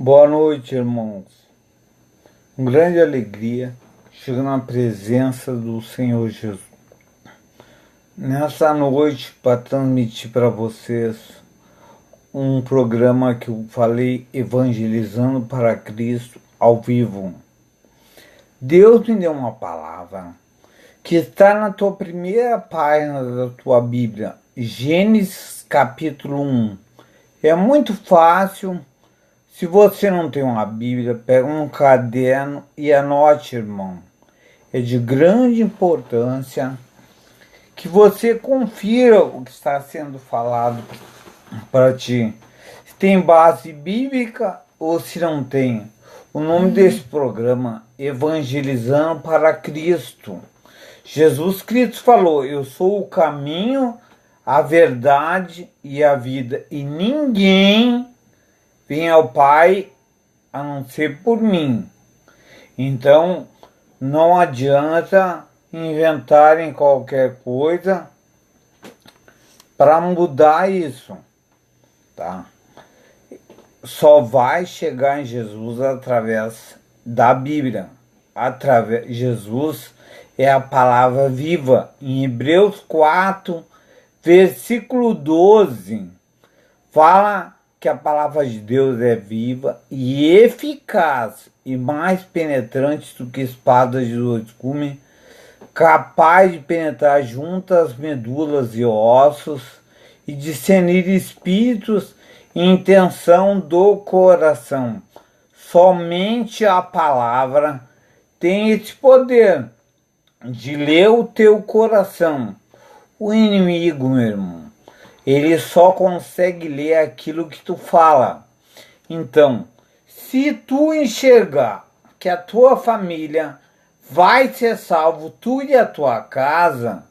Boa noite, irmãos. Com grande alegria, chego na presença do Senhor Jesus. Nessa noite, para transmitir para vocês um programa que eu falei Evangelizando para Cristo ao vivo. Deus me deu uma palavra que está na tua primeira página da tua Bíblia, Gênesis capítulo 1. É muito fácil. Se você não tem uma Bíblia, pega um caderno e anote, irmão. É de grande importância que você confira o que está sendo falado para ti. Se tem base bíblica ou se não tem. O nome desse programa é Evangelizando para Cristo. Jesus Cristo falou: eu sou o caminho, a verdade e a vida, e ninguém vem ao Pai a não ser por mim. Então, não adianta inventarem qualquer coisa para mudar isso, tá? Só vai chegar em Jesus através da Bíblia. Jesus é a palavra viva. Em Hebreus 4, versículo 12, fala que a palavra de Deus é viva e eficaz e mais penetrante do que espada de dois gumes, capaz de penetrar juntas medulas e ossos e discernir espíritos e intenção do coração. Somente a palavra tem esse poder de ler o teu coração. O inimigo, meu irmão, ele só consegue ler aquilo que tu fala. Então, se tu enxergar que a tua família vai ser salvo, tu e a tua casa,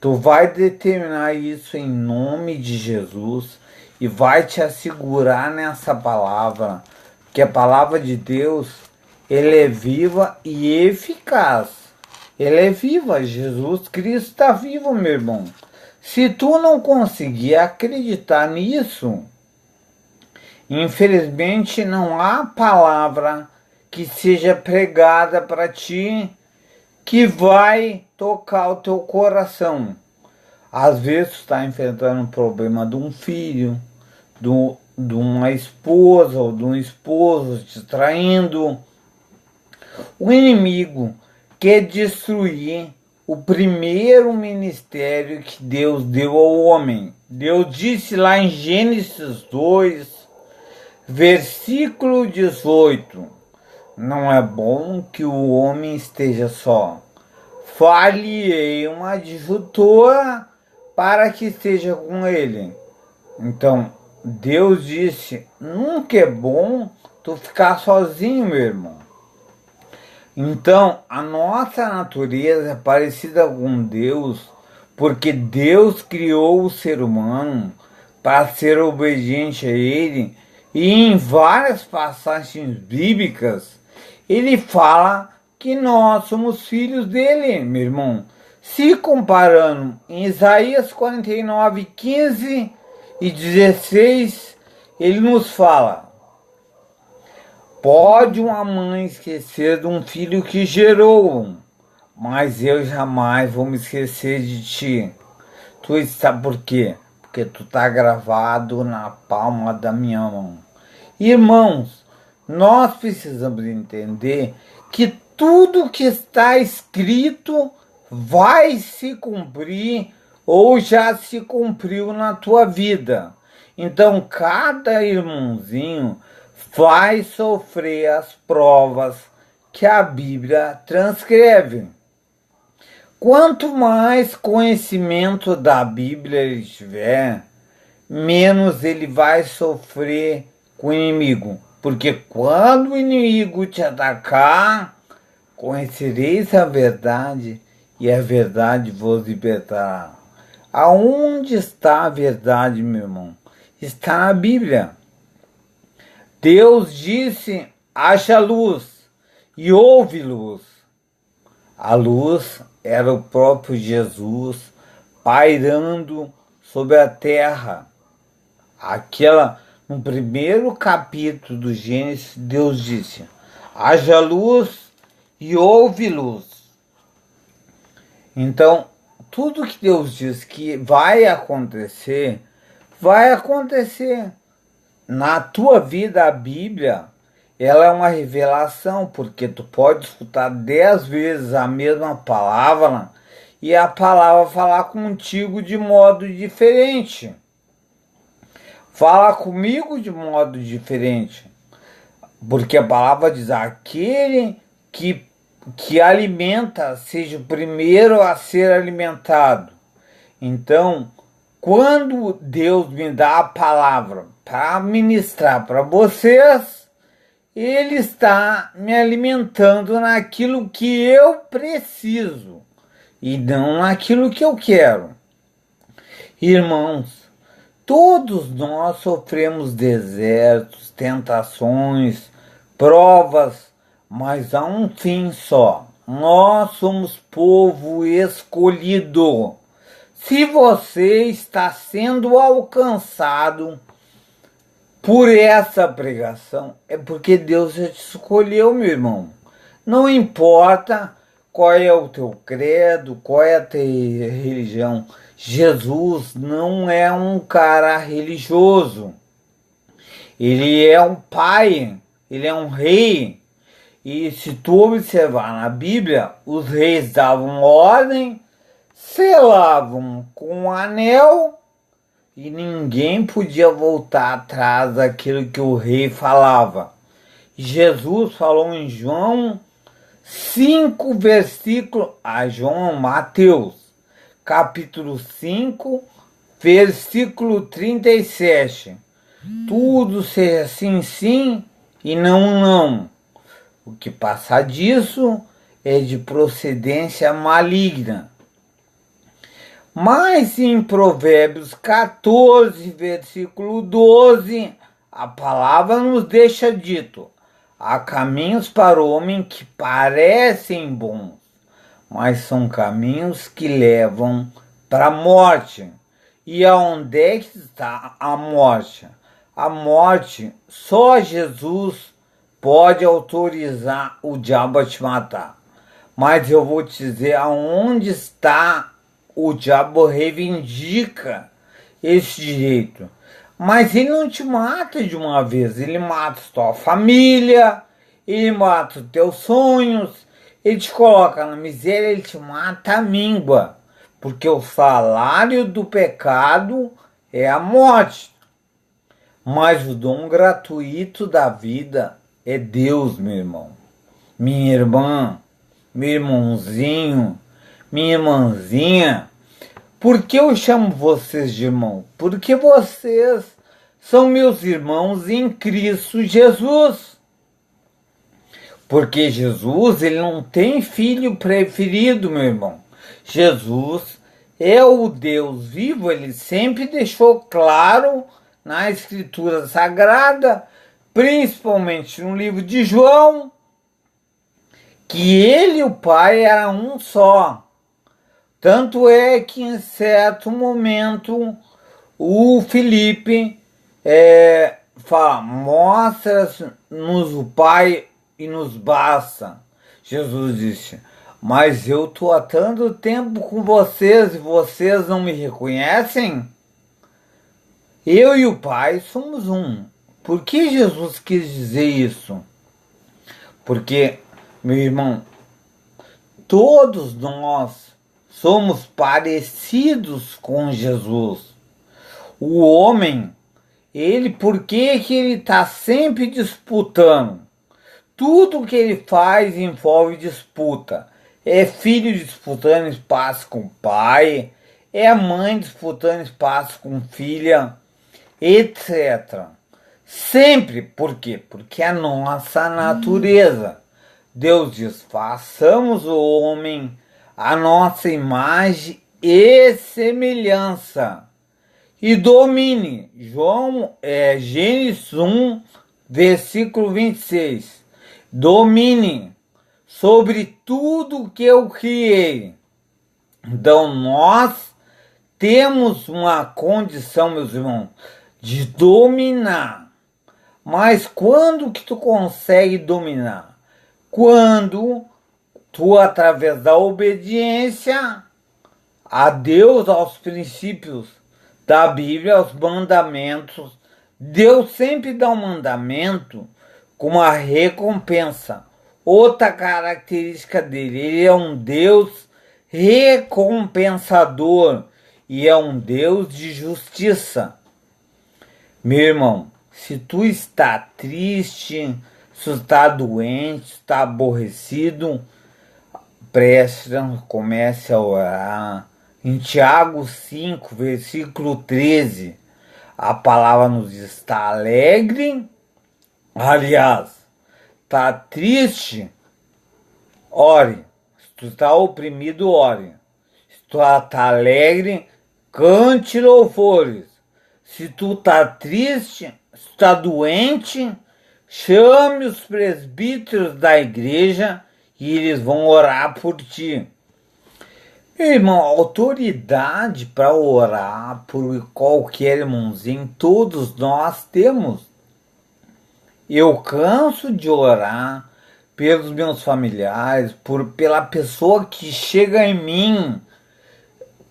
tu vai determinar isso em nome de Jesus e vai te assegurar nessa palavra, que a palavra de Deus, ela é viva e eficaz. Ela é viva, Jesus Cristo está vivo, meu irmão. Se tu não conseguir acreditar nisso, infelizmente não há palavra que seja pregada para ti que vai tocar o teu coração. Às vezes tu está enfrentando um problema de um filho, de uma esposa ou de um esposo te traindo. O inimigo quer destruir o primeiro ministério que Deus deu ao homem. Deus disse lá em Gênesis 2, versículo 18: não é bom que o homem esteja só. Far-lhe-ei uma adjutora para que esteja com ele. Então, Deus disse: nunca é bom tu ficar sozinho, meu irmão. Então, a nossa natureza é parecida com Deus, porque Deus criou o ser humano para ser obediente a Ele, e em várias passagens bíblicas, Ele fala que nós somos filhos dele, meu irmão. Se comparando em Isaías 49, 15 e 16, Ele nos fala: pode uma mãe esquecer de um filho que gerou, mas eu jamais vou me esquecer de ti. Tu está por quê? Porque tu está gravado na palma da minha mão. Irmãos, nós precisamos entender que tudo que está escrito vai se cumprir ou já se cumpriu na tua vida. Então, cada irmãozinho vai sofrer as provas que a Bíblia transcreve. Quanto mais conhecimento da Bíblia ele tiver, menos ele vai sofrer com o inimigo. Porque quando o inimigo te atacar, conhecereis a verdade e a verdade vos libertará. Aonde está a verdade, meu irmão? Está na Bíblia. Deus disse: haja luz, e houve luz. A luz era o próprio Jesus pairando sobre a terra. Aquela No primeiro capítulo do Gênesis, Deus disse: haja luz e houve luz. Então, tudo que Deus diz que vai acontecer, vai acontecer. Na tua vida, a Bíblia, ela é uma revelação, porque tu pode escutar 10 vezes a mesma palavra e a palavra falar contigo de modo diferente. Fala comigo de modo diferente. Porque a palavra diz: aquele que alimenta seja o primeiro a ser alimentado. Então, quando Deus me dá a palavra para ministrar para vocês, Ele está me alimentando naquilo que eu preciso e não naquilo que eu quero. Irmãos, todos nós sofremos desertos, tentações, provas, mas há um fim só. Nós somos povo escolhido. Se você está sendo alcançado por essa pregação, é porque Deus já te escolheu, meu irmão. Não importa qual é o teu credo, qual é a tua religião. Jesus não é um cara religioso. Ele é um pai, ele é um rei. E se tu observar na Bíblia, os reis davam ordem, selavam com um anel e ninguém podia voltar atrás daquilo que o rei falava. Jesus falou em João 5, versículo, Mateus, capítulo 5, versículo 37. Tudo seja sim, sim e não, não. O que passar disso é de procedência maligna. Mas em Provérbios 14, versículo 12, a palavra nos deixa dito: há caminhos para o homem que parecem bons, mas são caminhos que levam para a morte. E aonde é que está a morte? A morte, só Jesus pode autorizar o diabo a te matar. Mas eu vou te dizer aonde está o diabo reivindica esse direito. Mas ele não te mata de uma vez, ele mata tua família, ele mata os teus sonhos, ele te coloca na miséria, ele te mata a míngua. Porque o salário do pecado é a morte. Mas o dom gratuito da vida é Deus, meu irmão. Minha irmã, meu irmãozinho, minha irmãzinha. Por que eu chamo vocês de irmão? Porque vocês são meus irmãos em Cristo Jesus. Porque Jesus, ele não tem filho preferido, meu irmão. Jesus é o Deus vivo, ele sempre deixou claro na Escritura Sagrada, principalmente no livro de João, que ele e o Pai eram um só. Tanto é que em certo momento o Filipe fala: mostra-nos o Pai e nos basta. Jesus disse: mas eu estou há tanto tempo com vocês e vocês não me reconhecem? Eu e o Pai somos um. Por que Jesus quis dizer isso? Porque, meu irmão, todos nós somos parecidos com Jesus. O homem, por que ele está sempre disputando? Tudo que ele faz envolve disputa. É filho disputando espaço com o pai, é a mãe disputando espaço com filha, etc. Sempre, por quê? Porque é a nossa natureza. Deus diz: façamos o homem a nossa imagem e semelhança e domine. Gênesis 1, versículo 26. Domine sobre tudo que eu criei. Então nós temos uma condição, meus irmãos, de dominar. Mas quando que tu consegue dominar? Quando tu, através da obediência a Deus, aos princípios da Bíblia, aos mandamentos. Deus sempre dá um mandamento com uma recompensa. Outra característica dele, ele é um Deus recompensador e é um Deus de justiça. Meu irmão, se tu está triste, se tu está doente, está aborrecido, comece a orar. Em Tiago 5, versículo 13, a palavra nos diz: está alegre, aliás, está triste, ore. Se tu está oprimido, ore. Se tu está alegre, cante louvores. Se tu está triste, se tu está doente, chame os presbíteros da igreja e eles vão orar por ti. Irmão, autoridade para orar por qualquer irmãozinho, todos nós temos. Eu canso de orar pelos meus familiares, pela pessoa que chega em mim,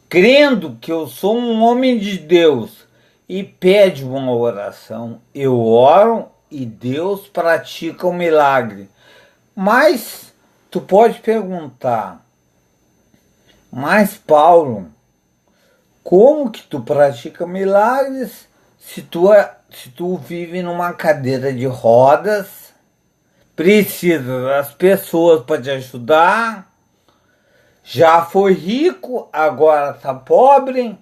crendo que eu sou um homem de Deus e pede uma oração. Eu oro e Deus pratica o milagre. Mas tu pode perguntar: mas Paulo, como que tu pratica milagres se tu vive numa cadeira de rodas, precisa das pessoas para te ajudar, já foi rico, agora tá pobre?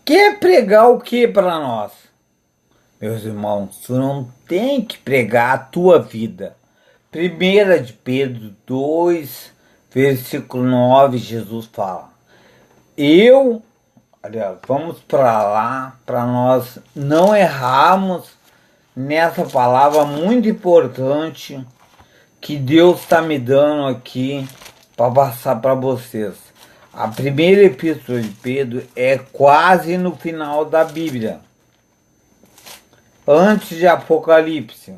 Quer pregar o que para nós? Meus irmãos, tu não tem que pregar a tua vida. 1 de Pedro 2, versículo 9, Jesus fala: vamos para lá, para nós não errarmos nessa palavra muito importante que Deus está me dando aqui para passar para vocês. A primeira epístola de Pedro é quase no final da Bíblia, antes de Apocalipse.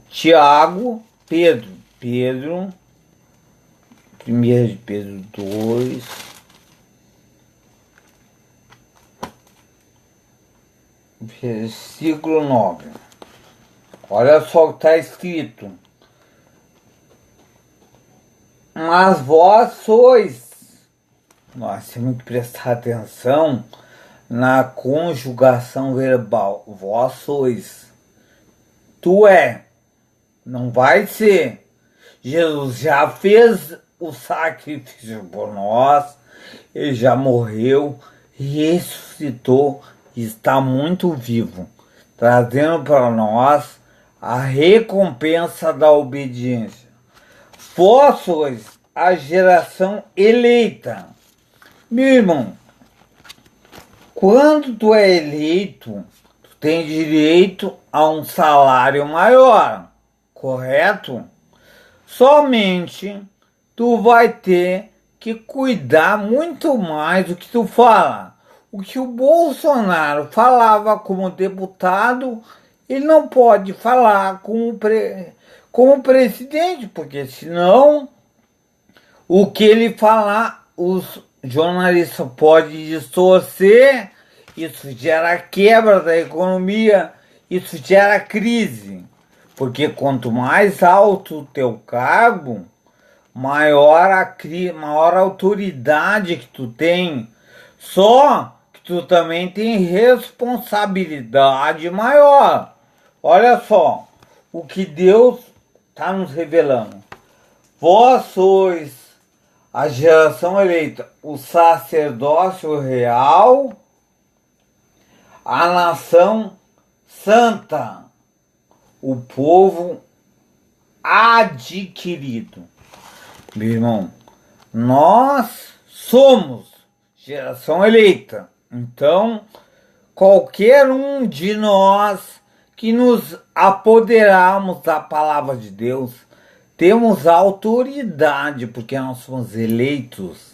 Tiago, Pedro, 1 de Pedro 2, versículo 9. Olha só o que está escrito: mas vós sois. Nós temos que prestar atenção na conjugação verbal. Vós sois. Tu é. Não vai ser. Jesus já fez o sacrifício por nós. Ele já morreu, ressuscitou e está muito vivo, trazendo para nós a recompensa da obediência. Vós sois a geração eleita. Meu irmão, quando tu é eleito, tu tem direito a um salário maior, correto? Somente tu vai ter que cuidar muito mais do que tu fala. O que o Bolsonaro falava como deputado, ele não pode falar como presidente, porque senão o que ele falar, os jornalistas podem distorcer, isso gera quebra da economia, isso gera crise. Porque quanto mais alto o teu cargo, maior a autoridade que tu tem. Só que tu também tem responsabilidade maior. Olha só o que Deus está nos revelando. Vós sois a geração eleita, o sacerdócio real, a nação santa, o povo adquirido. Meu irmão, nós somos geração eleita. Então, qualquer um de nós que nos apoderarmos da palavra de Deus, temos autoridade, porque nós somos eleitos,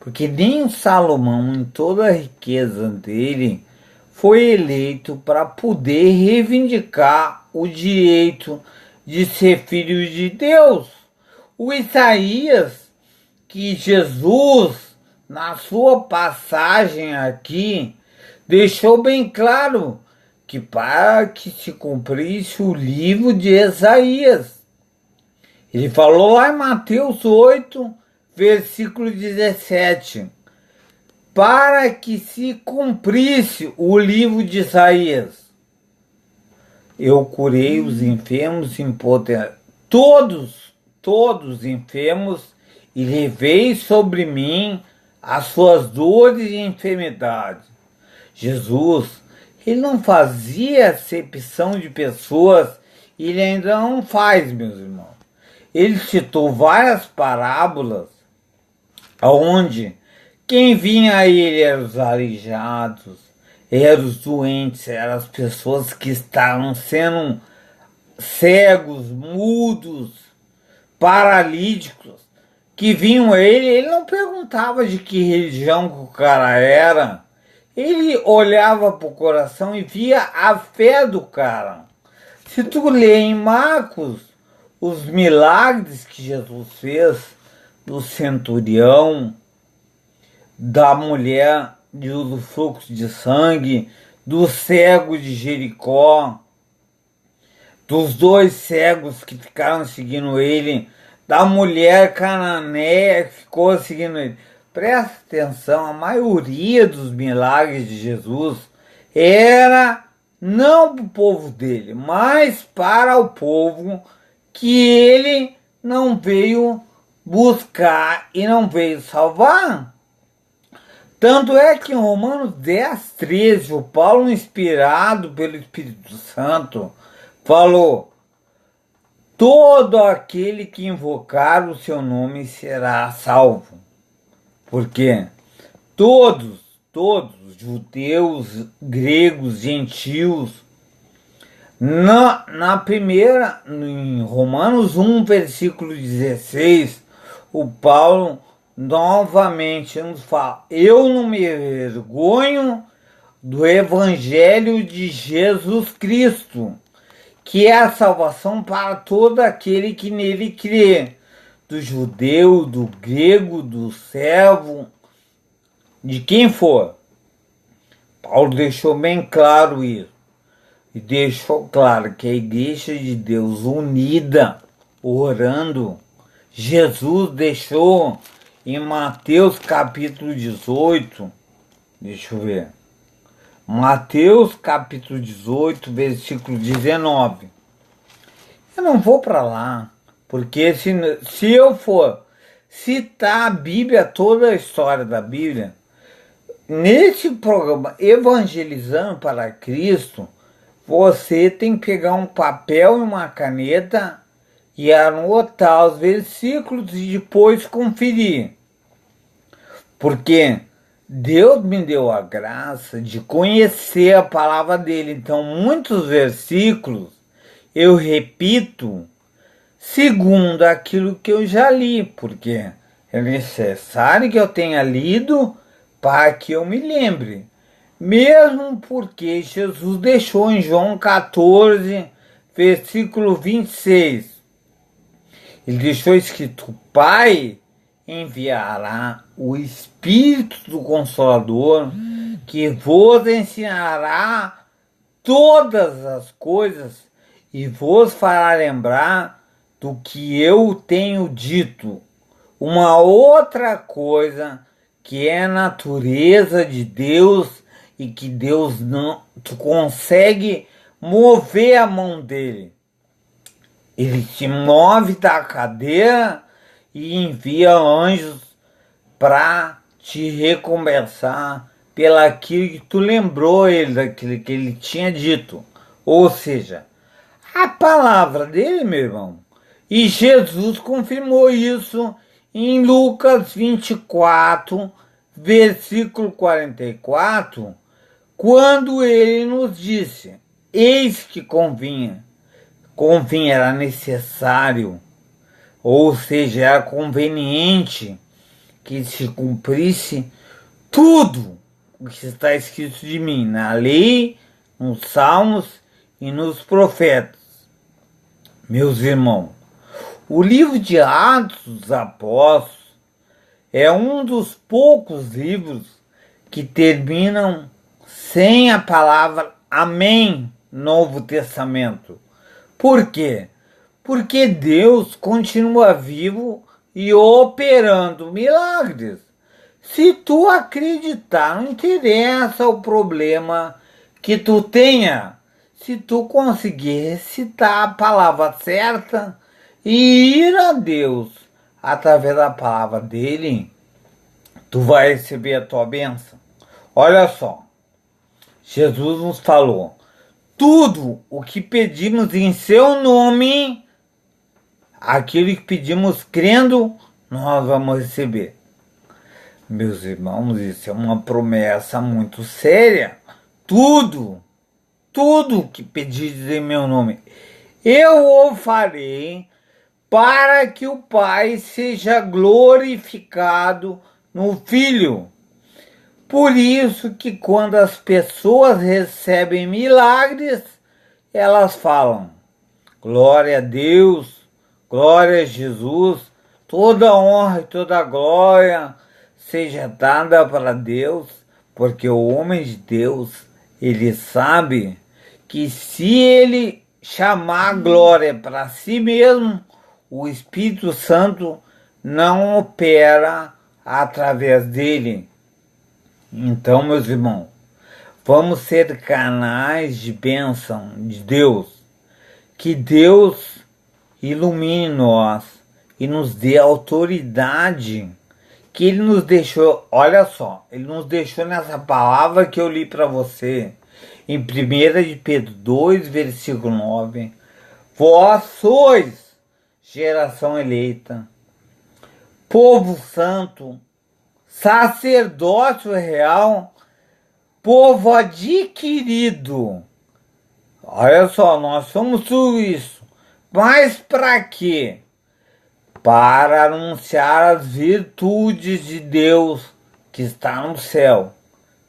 porque nem Salomão, em toda a riqueza dele, foi eleito para poder reivindicar o direito de ser filho de Deus. O Isaías, que Jesus, na sua passagem aqui, deixou bem claro que para que se cumprisse o livro de Isaías. Ele falou lá em Mateus 8, versículo 17, para que se cumprisse o livro de Isaías. Eu curei os enfermos impotentes, todos enfermos, e levei sobre mim as suas dores e enfermidades. Jesus, ele não fazia acepção de pessoas, e ele ainda não faz, meus irmãos. Ele citou várias parábolas onde quem vinha a ele eram os aleijados, eram os doentes, eram as pessoas que estavam sendo cegos, mudos, paralíticos, que vinham a ele não perguntava de que religião que o cara era, ele olhava para o coração e via a fé do cara. Se tu lê em Marcos os milagres que Jesus fez, do centurião, da mulher do fluxo de sangue, do cego de Jericó, dos dois cegos que ficaram seguindo ele, da mulher cananeia que ficou seguindo ele. Presta atenção, a maioria dos milagres de Jesus era não para o povo dele, mas para o povo que ele não veio buscar e não veio salvar. Tanto é que em Romanos 10, 13, o Paulo, inspirado pelo Espírito Santo, falou: todo aquele que invocar o seu nome será salvo. Porque todos, judeus, gregos, gentios, na primeira, em Romanos 1, versículo 16, o Paulo novamente nos fala: eu não me vergonho do Evangelho de Jesus Cristo, que é a salvação para todo aquele que nele crê, do judeu, do grego, do servo, de quem for. Paulo deixou bem claro isso. E deixou claro que a igreja de Deus unida, orando, Jesus deixou em Mateus capítulo 18, deixa eu ver, Mateus capítulo 18, versículo 19. Eu não vou para lá, porque se eu for citar a Bíblia, toda a história da Bíblia, nesse programa Evangelizando para Cristo, você tem que pegar um papel e uma caneta e anotar os versículos e depois conferir. Porque Deus me deu a graça de conhecer a palavra dele. Então, muitos versículos eu repito segundo aquilo que eu já li, porque é necessário que eu tenha lido para que eu me lembre. Mesmo porque Jesus deixou em João 14, versículo 26. Ele deixou escrito: o Pai enviará o Espírito do Consolador, que vos ensinará todas as coisas e vos fará lembrar do que eu tenho dito. Uma outra coisa que é a natureza de Deus e que Deus não consegue mover a mão dele. Ele te move da cadeira e envia anjos para te recompensar pelaquilo que tu lembrou ele daquilo que ele tinha dito. Ou seja, a palavra dele, meu irmão. E Jesus confirmou isso em Lucas 24, versículo 44, quando ele nos disse: eis que convinha, era necessário, ou seja, era conveniente que se cumprisse tudo o que está escrito de mim na lei, nos salmos e nos profetas. Meus irmãos, o livro de Atos dos Apóstolos é um dos poucos livros que terminam sem a palavra Amém, Novo Testamento. Por quê? Porque Deus continua vivo e operando milagres. Se tu acreditar, não interessa o problema que tu tenha. Se tu conseguir recitar a palavra certa e ir a Deus através da palavra dele, tu vai receber a tua bênção. Olha só, Jesus nos falou, tudo o que pedimos em seu nome, aquilo que pedimos crendo, nós vamos receber. Meus irmãos, isso é uma promessa muito séria. Tudo que pedires em meu nome, eu o farei para que o Pai seja glorificado no Filho. Por isso que quando as pessoas recebem milagres, elas falam, glória a Deus, glória a Jesus, toda honra e toda glória seja dada para Deus, porque o homem de Deus, ele sabe que se ele chamar glória para si mesmo, o Espírito Santo não opera através dele. Então, meus irmãos, vamos ser canais de bênção de Deus. Que Deus ilumine nós e nos dê autoridade que Ele nos deixou. Olha só, Ele nos deixou nessa palavra que eu li para você, em 1 de Pedro 2, versículo 9. Vós sois geração eleita, povo santo, sacerdócio real, povo adquirido. Olha só, nós somos tudo isso. Mas para quê? Para anunciar as virtudes de Deus que está no céu.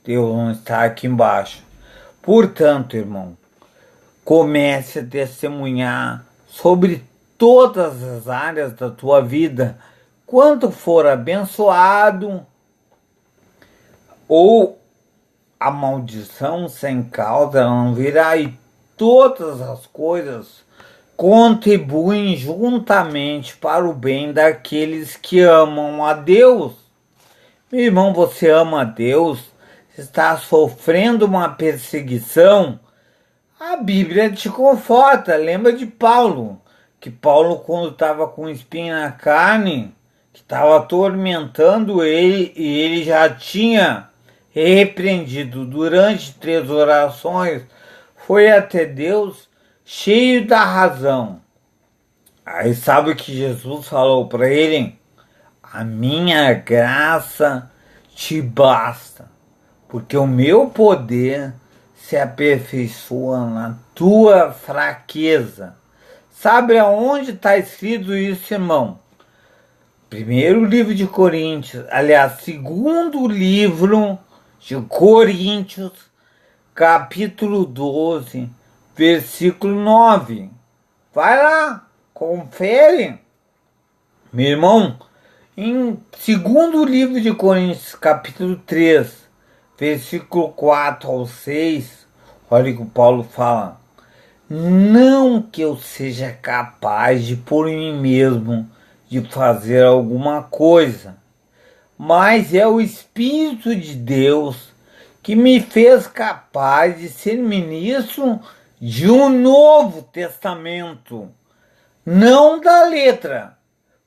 Deus não está aqui embaixo. Portanto, irmão, comece a testemunhar sobre todas as áreas da tua vida. Quando for abençoado, ou a maldição sem causa não virá, e todas as coisas contribuem juntamente para o bem daqueles que amam a Deus. Meu irmão, você ama a Deus, está sofrendo uma perseguição, a Bíblia te conforta. Lembra de Paulo, que Paulo, quando estava com espinho na carne, que estava atormentando ele, e ele já tinha repreendido durante 3 orações, foi até Deus cheio da razão. Aí sabe o que Jesus falou para ele? A minha graça te basta, porque o meu poder se aperfeiçoa na tua fraqueza. Sabe aonde está escrito isso, irmão? Primeiro livro de Coríntios, aliás, segundo livro de Coríntios, capítulo 12, versículo 9. Vai lá, confere. Meu irmão, em segundo livro de Coríntios, capítulo 3, versículo 4 ao 6, olha o que o Paulo fala. Não que eu seja capaz de por mim mesmo de fazer alguma coisa, mas é o Espírito de Deus que me fez capaz de ser ministro de um novo testamento, não da letra,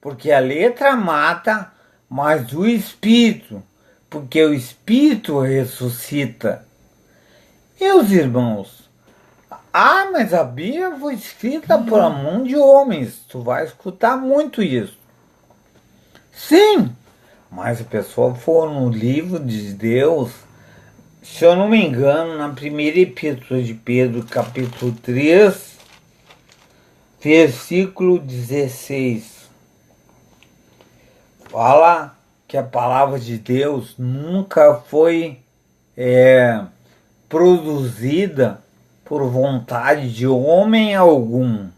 porque a letra mata, mas o Espírito, porque o Espírito ressuscita. Meus irmãos, mas a Bíblia foi escrita por um monte de homens. Tu vai escutar muito isso. Sim, mas a pessoa for no livro de Deus, se eu não me engano, na primeira epístola de Pedro, capítulo 3, versículo 16. Fala que a palavra de Deus nunca foi produzida por vontade de homem algum,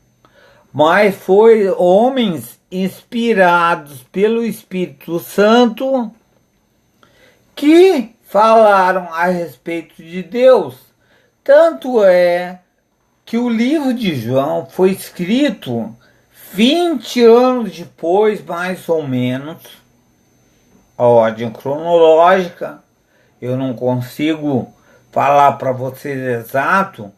mas foi homens inspirados pelo Espírito Santo que falaram a respeito de Deus. Tanto é que o livro de João foi escrito 20 anos depois, mais ou menos, a ordem cronológica, eu não consigo falar para vocês exato,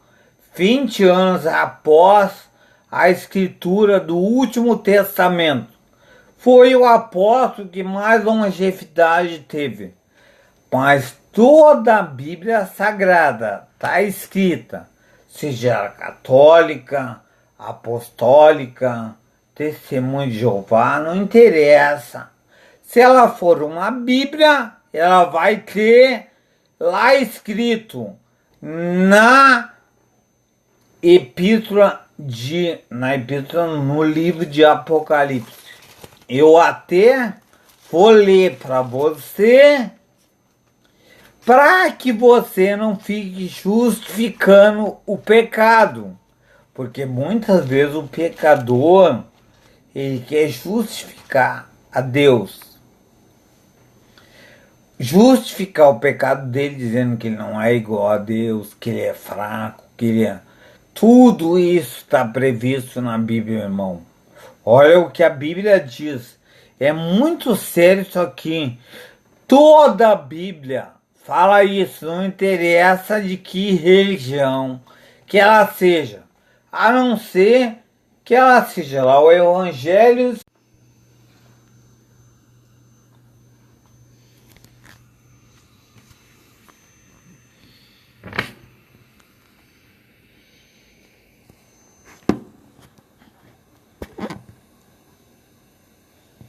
20 anos após a escritura do Último Testamento. Foi o apóstolo que mais longevidade teve. Mas toda a Bíblia Sagrada está escrita, seja católica, apostólica, testemunho de Jeová, não interessa. Se ela for uma Bíblia, ela vai ter lá escrito na epístola no livro de Apocalipse. Eu até vou ler para você, para que você não fique justificando o pecado, porque muitas vezes o pecador ele quer justificar a Deus, justificar o pecado dele dizendo que ele não é igual a Deus, que ele é fraco, que ele é... Tudo isso está previsto na Bíblia, irmão. Olha o que a Bíblia diz. É muito sério isso aqui. Toda a Bíblia fala isso, não interessa de que religião que ela seja, a não ser que ela seja lá o Evangelho